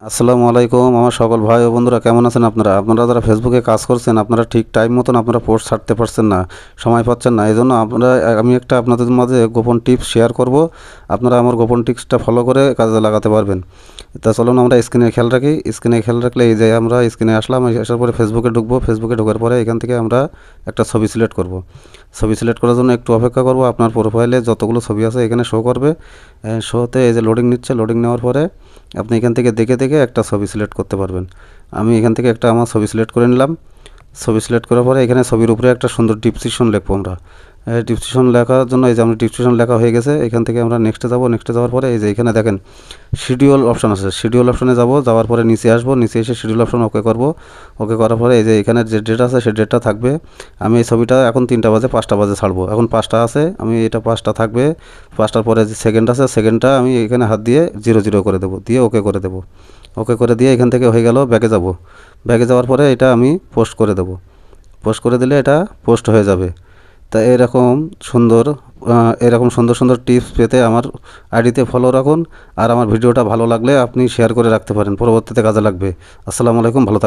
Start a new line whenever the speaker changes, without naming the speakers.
আসসালামু আলাইকুম আমার সকল ভাই ও বন্ধুরা, কেমন আছেন আপনারা? যারা ফেসবুকে কাজ করছেন, আপনারা ঠিক টাইম মতন আপনারা পোস্ট ছাড়তে পারছেন না, সময় পাচ্ছেন না। এই জন্য আমি একটা আপনাদের মাঝে গোপন টিপস শেয়ার করব। আপনারা আমার গোপন টিপসটা ফলো করে কাজে লাগাতে পারবেন। তা চলুন আমরা স্ক্রিনে খেয়াল রাখি। স্ক্রিনে খেয়াল রাখলে এই যে আমরা স্ক্রিনে আসলাম, আসার পরে ফেসবুকে ঢুকবো। ফেসবুকে ঢোকার পরে এখান থেকে আমরা একটা ছবি সিলেক্ট করব। ছবি সিলেক্ট করার জন্য একটু অপেক্ষা করব। আপনার প্রোফাইলে যতগুলো ছবি আছে এখানে শো করবে। শোতে এই যে লোডিং নিচ্ছে, লোডিং নেওয়ার পরে আপনি এখান থেকে দেখে দেখে একটা ছবি সিলেক্ট করতে পারবেন। আমি এখান থেকে একটা আমার ছবি সিলেক্ট করে নিলাম। ছবি সিলেক্ট করার পরে এখানে ছবির উপরে একটা সুন্দর ডিসক্রিপশন লিখবো আমরা। ডিসক্রিপশন লেখার জন্য এই যে আমরা ডিসক্রিপশন লেখা হয়ে গেছে, এখান থেকে আমরা নেক্সটে যাব। নেক্সটে যাওয়ার পরে এই যে এখানে দেখেন শিডিউল অপশন আছে। শিডিউল অপশনে যাব, যাওয়ার পরে নিচে আসবো। নিচে এসে শিডিউল অপশন ওকে করব। ওকে করার পরে এই যে এখানে যে ডেট আছে সেই ডেটটা থাকবে। আমি এই ছবিটা এখন 3টা বাজে 5টা বাজে ছাড়বো। এখন 5টা আছে, আমি এটা 5টা থাকবে। 5টার পরে যে সেকেন্ড আছে, সেকেন্ডটা আমি এখানে হাত দিয়ে 0 করে দেবো, দিয়ে ওকে করে দেবো। ওকে করে দিয়ে এখান থেকে হয়ে গেল। ব্যাকে যাব। ব্যাকে যাওয়ার পরে এটা আমি পোস্ট করে দেবো। পোস্ট করে দিলে এটা পোস্ট হয়ে যাবে। তা এরকম সুন্দর সুন্দর টিপস পেতে আমার আইডিতে ফলো রাখুন। আর আমার ভিডিওটা ভালো লাগলে আপনি শেয়ার করে রাখতে পারেন, পরবর্তীতে কাজে লাগবে। আসসালামু আলাইকুম, ভালো থাকবেন।